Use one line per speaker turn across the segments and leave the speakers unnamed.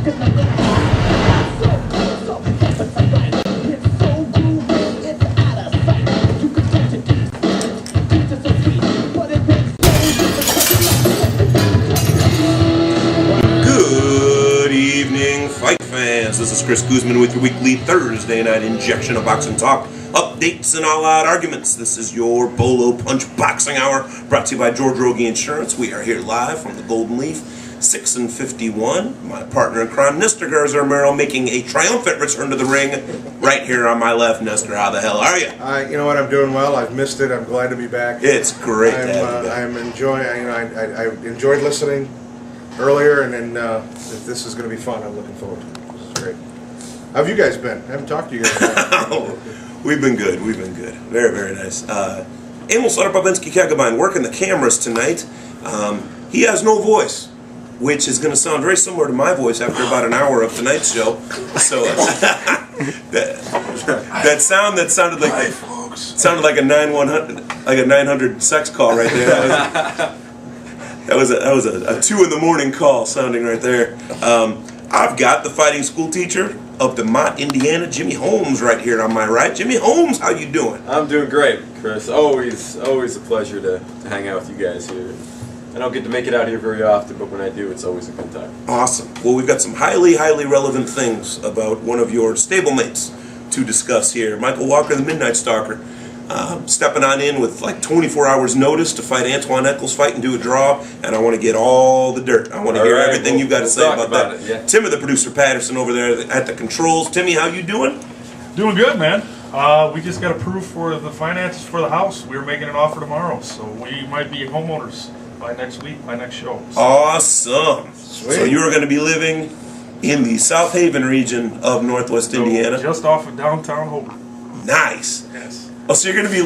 This is Chris Guzman with your weekly Thursday night injection of boxing talk, updates, and all-out arguments. This is your Bolo Punch Boxing Hour, brought to you by George Rogie Insurance. We are here live from the Golden Leaf, 6 and 51. My partner in crime, Nestor Garza Romero, making a triumphant return to the ring. Right here on my left, Nestor. How the hell are you?
You know what? I'm doing well. I've missed it. I'm glad to be back.
It's great to have you back.
I'm enjoying. I enjoyed listening earlier, and then this is going to be fun. I'm looking forward to it. This is great. How have you guys been? I haven't talked to you guys.
We've been good. We've been good. Very, very nice. Emil Starobabinski Kagabine working the cameras tonight. He has no voice, which is going to sound very similar to my voice after about an hour of tonight's show. So that sound that sounded like a 900 sex call right there. That was a 2 in the morning call sounding right there. I've got the fighting school teacher of DeMott, Indiana, Jimmy Holmes, right here on my right. Jimmy Holmes, how you doing?
I'm doing great, Chris. Always a pleasure to hang out with you guys here. I don't get to make it out here very often, but when I do, it's always a good time.
Awesome. Well, we've got some highly relevant things about one of your stablemates to discuss here. Michael Walker, the Midnight Stalker, stepping on in with like 24 hours notice to fight Antoine Eccles, fight and do a draw, and I want to get all the dirt. I want to hear everything you've got to say about that.
Yeah.
Timmy, the producer Patterson over there at the controls. Timmy, how you doing?
Doing good, man. We just got approved for the finances for the house. We're making an offer tomorrow, so we might be homeowners by next week, by next show.
Awesome.
Sweet.
So you're going to be living in the South Haven region of Northwest Indiana.
Just off of downtown Hobart.
Nice.
Yes.
Oh, so you're gonna be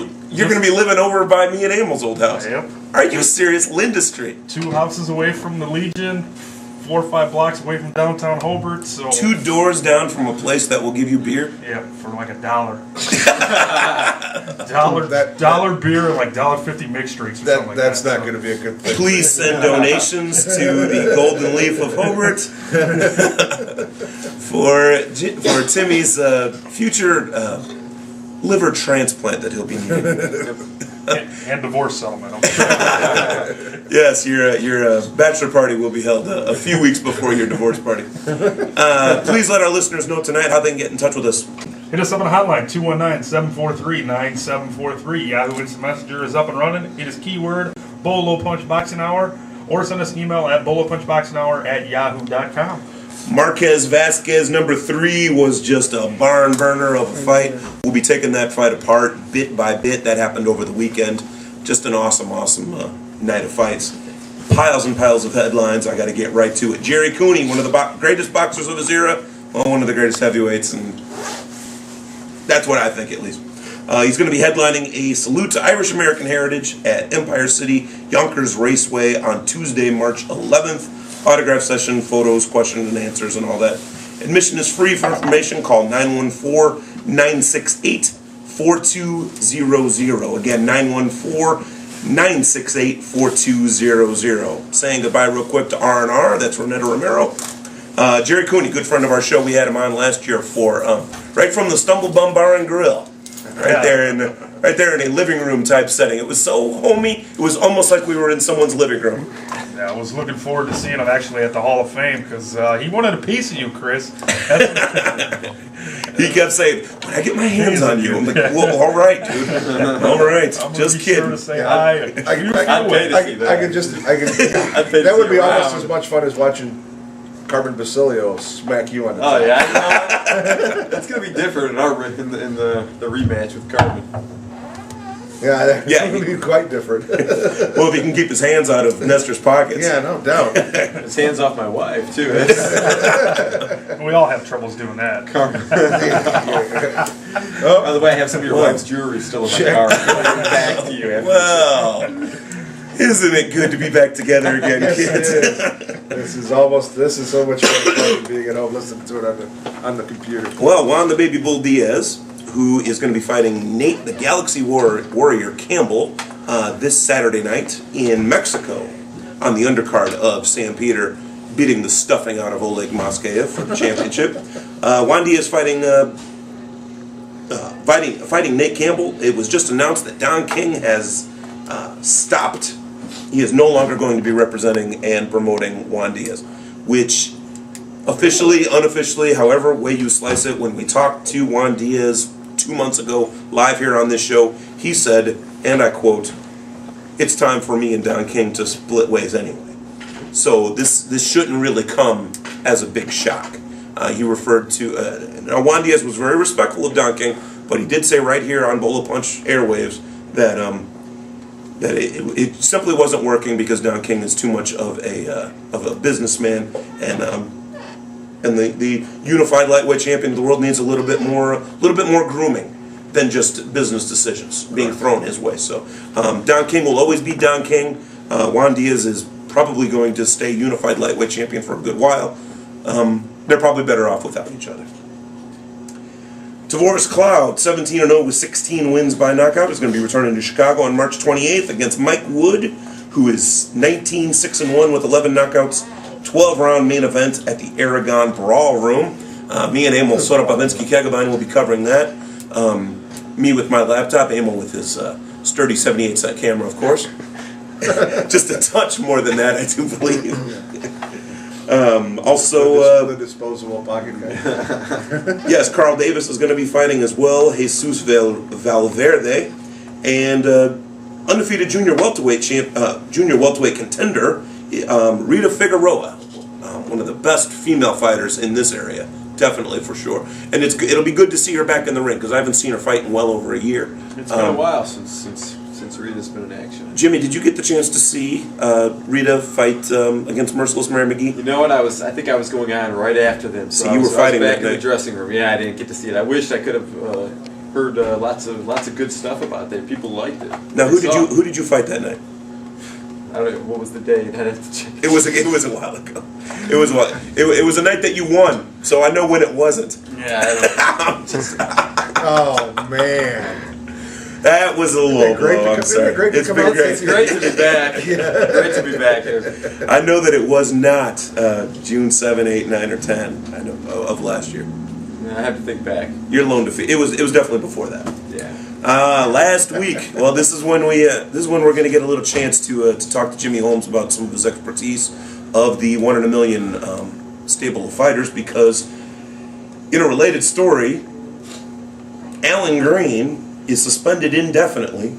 living over by me and Emil's old house.
Yep.
Are you serious? Linda Street.
2 houses away from the Legion, 4 or 5 blocks away from downtown Hobart. So
2 doors down from a place that will give you beer.
yeah, for like $1. dollar beer and like $1.50 mixed drinks or something like that.
That's not going to be a good thing.
Please send donations to the Golden Leaf of Hobart for Timmy's future liver transplant that he'll be needing.
and divorce settlement.
Yes, your bachelor party will be held a few weeks before your divorce party. Please let our listeners know tonight how they can get in touch with us.
Hit us up on the hotline, 219-743-9743. Yahoo Instant Messenger is up and running. It is keyword Bolo Punch Boxing Hour, or send us an email at bolopunchboxinghour@yahoo.com.
Marquez Vasquez #3 was just a barn burner of a fight. We'll be taking that fight apart bit by bit. That happened over the weekend. Just an awesome night of fights. Piles and piles of headlines. I got to get right to it. Jerry Cooney, one of the greatest boxers of his era, one of the greatest heavyweights, and that's what I think at least. He's going to be headlining a salute to Irish American heritage at Empire City Yonkers Raceway on Tuesday, March 11th. Autograph session, photos, questions and answers, and all that. Admission is free. For information, call 914-968-4200. Again, 914-968-4200. Saying goodbye real quick to R&R. That's Renetta Romero. Jerry Cooney, good friend of our show. We had him on last year for right from the Stumble Bum Bar and Grill. Right there in a living room type setting. It was so homey. It was almost like we were in someone's living room.
Yeah, I was looking forward to seeing him actually at the Hall of Fame because he wanted a piece of you, Chris.
He kept saying, "When I get my hands on you," I'm like, "Well, all right, dude. All right, just kidding."
Sure to say hi.
That would be almost as much fun as watching Carmen Basilio smack you on the
Oh yeah, that's gonna be different in the rematch with Carmen.
Yeah, that would be quite different.
Well, if he can keep his hands out of Nestor's pockets.
Yeah, no doubt.
His hands off my wife too.
We all have troubles doing that.
Carmen. By the way, I have some of your wife's jewelry still in my car. Back to you.
Well, isn't it good to be back together again, kids?
This is so much fun being at home listening to it on the computer.
Well, Juan the Baby Bull Diaz, who is going to be fighting Nate the Galaxy Warrior Campbell this Saturday night in Mexico on the undercard of San Peter. beating the stuffing out of Oleg Moskeyev for the championship. Juan Diaz fighting Nate Campbell. It was just announced that Don King has stopped. He is no longer going to be representing and promoting Juan Diaz, which officially, unofficially, however way you slice it, when we talked to Juan Diaz 2 months ago, live here on this show, he said, and I quote, "It's time for me and Don King to split ways anyway." So this shouldn't really come as a big shock. He referred to, now Juan Diaz was very respectful of Don King, but he did say right here on Bola Punch airwaves that it simply wasn't working because Don King is too much of a businessman, and the unified lightweight champion of the world needs a little bit more grooming than just business decisions being thrown his way. So Don King will always be Don King. Juan Diaz is probably going to stay unified lightweight champion for a good while. They're probably better off without each other. Tavoris Cloud, 17-0 with 16 wins by knockout, is going to be returning to Chicago on March 28th against Mike Wood, who is 19-6-1 with 11 knockouts, 12-round main event at the Aragon Brawl Room. Me and Emil Soropavinsky-Kegabain will be covering that. Me with my laptop, Emil with his sturdy 78-cent camera, of course. Just a touch more than that, I do believe.
The disposable pocket guy.
Yes, Carl Davis is going to be fighting as well. Jesus Valverde, and undefeated junior welterweight contender Rita Figueroa, one of the best female fighters in this area, definitely for sure. And it'll be good to see her back in the ring because I haven't seen her fight in well over a year.
It's been a while since Rita's been in action.
Jimmy, did you get the chance to see Rita fight against Merciless Mary McGee?
You know what? I think I was going on right after them. So
you were fighting
back
that
in
night.
the dressing room. Yeah, I didn't get to see it. I wish I could have heard lots of good stuff about it. People liked it.
Now, who did you fight that night?
I don't know, what was the date? I'd have to check.
It was a while ago. It was a night that you won, so I know when it wasn't.
Yeah, I don't
Oh man.
That was a low blow. I'm sorry.
It's been great.
It's great to be back. Great to be back here.
I know that it was not June 7, 8, 9, or 10. I know of last year.
I have to think back.
Your lone defeat. It was definitely before that.
Yeah.
Last week. Well, this is when we're going to get a little chance to talk to Jimmy Holmes about some of his expertise of the 1 in a million stable of fighters, because in a related story, Alan Green is suspended indefinitely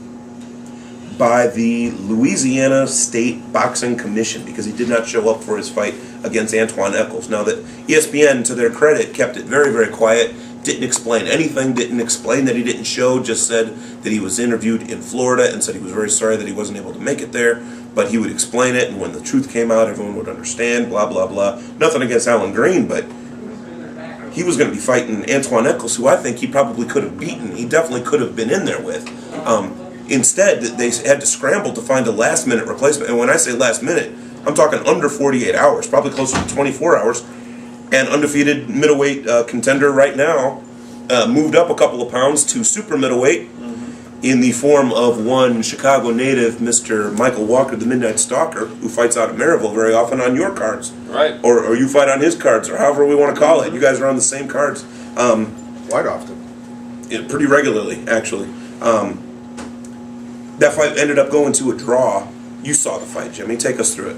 by the Louisiana State Boxing Commission because he did not show up for his fight against Antoine Eccles. Now, that ESPN, to their credit, kept it very, very quiet, didn't explain anything, didn't explain that he didn't show, just said that he was interviewed in Florida and said he was very sorry that he wasn't able to make it there, but he would explain it, and when the truth came out, everyone would understand, blah, blah, blah. Nothing against Alan Green, but he was going to be fighting Antoine Eccles, who I think he probably could have beaten. He definitely could have been in there with. Instead, they had to scramble to find a last-minute replacement. And when I say last minute, I'm talking under 48 hours, probably closer to 24 hours. And undefeated middleweight contender right now moved up a couple of pounds to super middleweight in the form of one Chicago native, Mr. Michael Walker, the Midnight Stalker, who fights out of Maryville very often on your cards.
Right.
Or you fight on his cards, or however we want to call it. You guys are on the same cards.
Quite often.
Pretty regularly, actually. That fight ended up going to a draw. You saw the fight, Jimmy. Take us through it.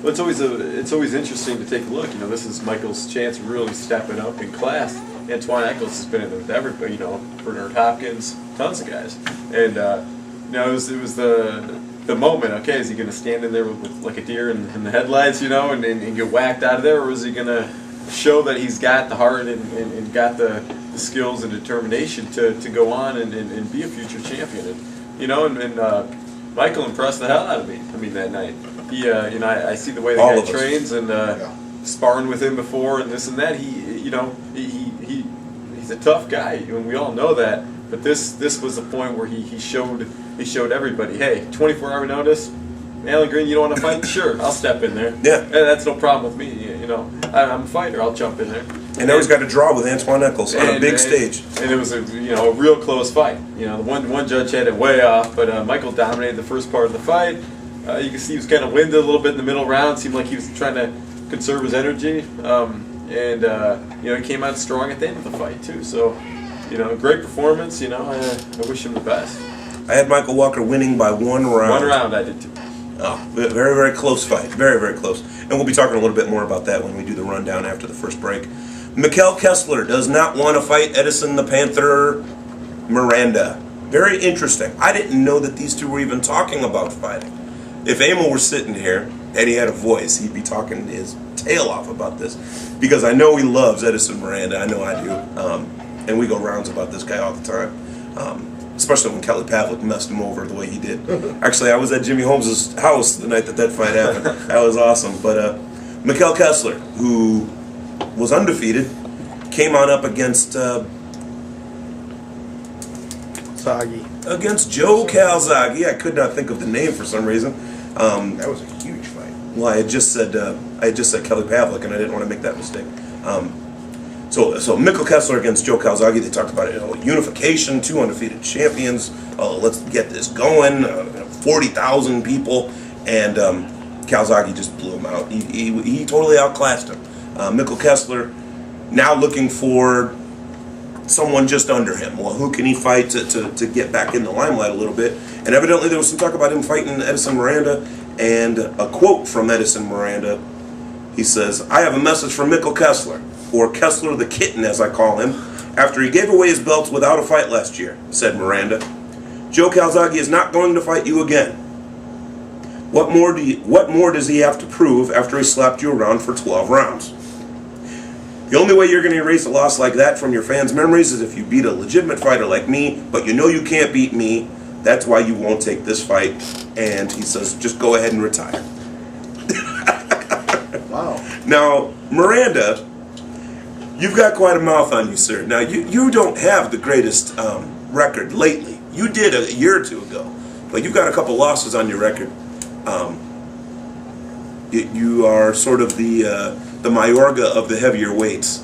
It's always interesting to take a look. This is Michael's chance of really stepping up in class. Antoine Eccles has been in there with everybody. Bernard Hopkins, tons of guys, and it was the moment. Okay, is he going to stand in there with like a deer in the headlights, and get whacked out of there, or is he going to show that he's got the heart and got the skills and determination to go on and be a future champion? And Michael impressed the hell out of me. that night. He, I see the way the guy trains and sparring with him before and this and that. He's a tough guy, and we all know that. But this was the point where he showed everybody, hey, 24-hour notice. Alan Green, you don't want to fight? Sure, I'll step in there.
Yeah,
that's no problem with me. I'm a fighter. I'll jump in there.
And now he's got a draw with Antoine Eccles on a big stage.
And it was a real close fight. The one judge had it way off, but Michael dominated the first part of the fight. You can see he was kind of winded a little bit in the middle round. Seemed like he was trying to conserve his energy. He came out strong at the end of the fight, too. So, great performance. I wish him the best.
I had Michael Walker winning by 1 round.
1 round I did, too.
Oh, very, very close fight. Very, very close. And we'll be talking a little bit more about that when we do the rundown after the first break. Mikkel Kessler does not want to fight Edison the Panther Miranda. Very interesting. I didn't know that these two were even talking about fighting. If Emil were sitting here and he had a voice, he'd be talking his tail off about this. Because I know he loves Edison Miranda. I know I do. And we go rounds about this guy all the time. Especially when Kelly Pavlik messed him over the way he did. Actually, I was at Jimmy Holmes' house the night that fight happened. That was awesome. But Mikkel Kessler, who was undefeated, came on up against Joe Calzaghe. I could not think of the name for some reason.
That was a huge fight.
Well, I had just said Kelly Pavlik, and I didn't want to make that mistake. So Mikkel Kessler against Joe Calzaghe, they talked about it, unification, 2 undefeated champions. Let's get this going. 40,000 people, and Calzaghe just blew him out. He totally outclassed him. Mikkel Kessler now looking for someone just under him. Well, who can he fight to get back in the limelight a little bit? And evidently there was some talk about him fighting Edison Miranda, and a quote from Edison Miranda. He says, "I have a message from Mikkel Kessler, or Kessler the Kitten as I call him, after he gave away his belts without a fight last year," said Miranda. "Joe Calzaghe is not going to fight you again. What more does he have to prove after he slapped you around for 12 rounds? The only way you're going to erase a loss like that from your fans' memories is if you beat a legitimate fighter like me, but you know you can't beat me. That's why you won't take this fight." And he says, "Just go ahead and retire."
Wow.
Now, Miranda, you've got quite a mouth on you, sir. Now, you don't have the greatest record lately. You did a year or two ago, but you've got a couple losses on your record. You are sort of the Mayorga of the heavier weights.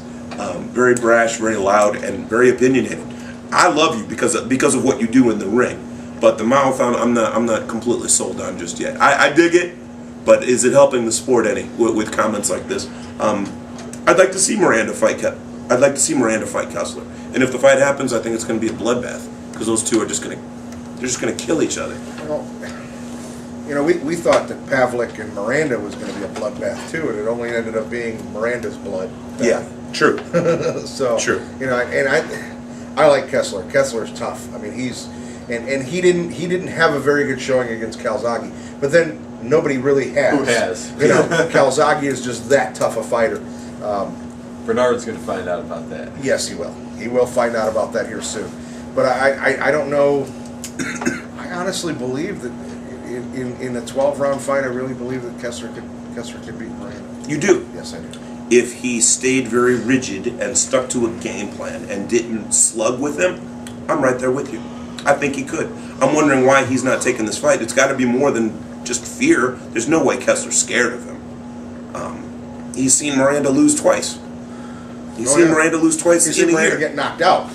Very brash, very loud, and very opinionated. I love you because of what you do in the ring, but the mouth, I'm not completely sold on just yet. I dig it, but is it helping the sport any with comments like this? I'd like to see Miranda fight. I'd like to see Miranda fight Kessler, and if the fight happens, I think it's going to be a bloodbath because those two are just going to kill each other.
Well, we thought that Pavlik and Miranda was going to be a bloodbath too, and it only ended up being Miranda's blood.
Yeah, true.
So
True.
I like Kessler. Kessler's tough. I mean, he didn't have a very good showing against Calzaghe, but then nobody really has.
Who has?
Calzaghe is just that tough a fighter.
Bernard's going to find out about that.
Yes, he will. He will find out about that here soon. But I don't know. I honestly believe that in a 12-round fight, I really believe that Kessler could beat Miranda.
You do.
Yes, I do.
If he stayed very rigid and stuck to a game plan and didn't slug with him, I'm right there with you. I think he could. I'm wondering why he's not taking this fight. It's got to be more than just fear. There's no way Kessler's scared of him. He's seen Miranda lose twice. He's seen Miranda lose twice
He's
in
seen
a
Miranda
year.
get knocked out.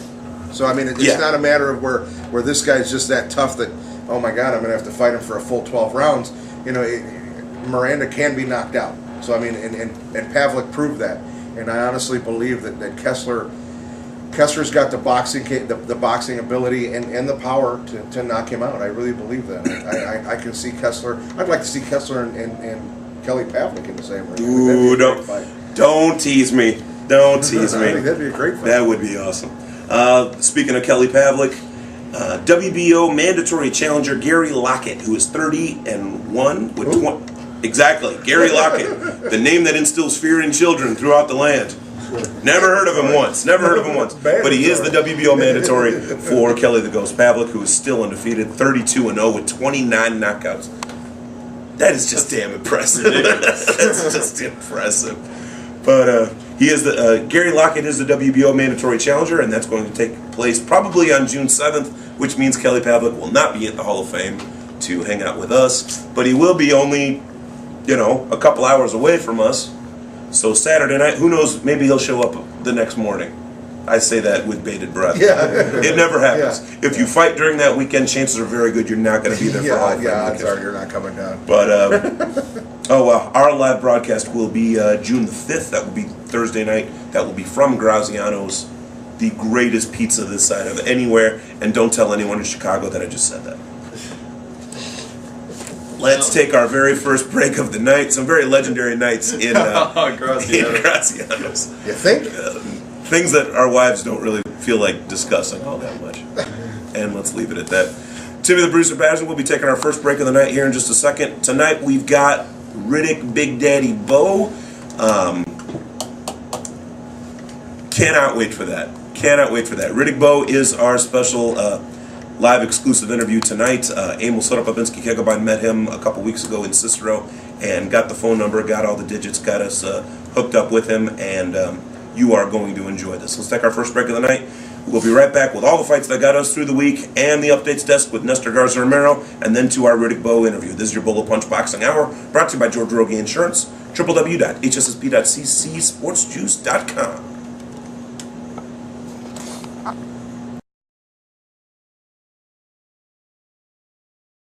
So, I mean, it's not a matter of where this guy's just that tough that, oh my God, I'm going to have to fight him for a full 12 rounds. Miranda can be knocked out. So, I mean, and Pavlik proved that. And I honestly believe that Kessler's got the boxing ability and the power to knock him out. I really believe that. I can see Kessler. I'd like to see Kessler and Kelly Pavlik in the same ring.
Ooh, don't tease me. Don't tease
I
me.
think that'd be a great fight.
That would be awesome. Speaking of Kelly Pavlik, WBO mandatory challenger Gary Lockett, who is 30-1 with 20. Exactly, Gary Lockett, the name that instills fear in children throughout the land. Never heard of him once. But he is the WBO mandatory for Kelly the Ghost Pavlik, who is still undefeated, 32-0 with 29 knockouts. That is just damn impressive. That's just impressive. But he is Gary Lockett is the WBO mandatory challenger, and that's going to take place probably on June 7th, which means Kelly Pavlik will not be in the Hall of Fame to hang out with us, but he will be only, a couple hours away from us. So Saturday night, who knows, maybe he'll show up the next morning. I say that with bated breath.
Yeah.
It never happens.
Yeah.
If you fight during that weekend, chances are very good you're not going to be there for all
Yeah,
five
odds are you're not coming down.
But, oh well, our live broadcast will be June the 5th. That will be Thursday night. That will be from Graziano's, the greatest pizza this side of anywhere. And don't tell anyone in Chicago that I just said that. Let's take our very first break of the night. Some very legendary nights in Graziano's.
You think?
Things that our wives don't really feel like discussing all that much. And let's leave it at that. Timmy the Bruiser Badger will be taking our first break of the night here in just a second. Tonight we've got Riddick Big Daddy Bo. Cannot wait for that. Cannot wait for that. Riddick Bo is our special live exclusive interview tonight. Emil Sotopabinsky Kegelbein met him a couple weeks ago in Cicero and got the phone number, got all the digits, got us hooked up with him, and you are going to enjoy this. Let's take our first break of the night. We'll be right back with all the fights that got us through the week and the updates desk with Nestor Garza Romero, and then to our Riddick Bo interview. This is your Bullet Punch Boxing Hour, brought to you by George Rogie Insurance, www.hssp.ccsportsjuice.com.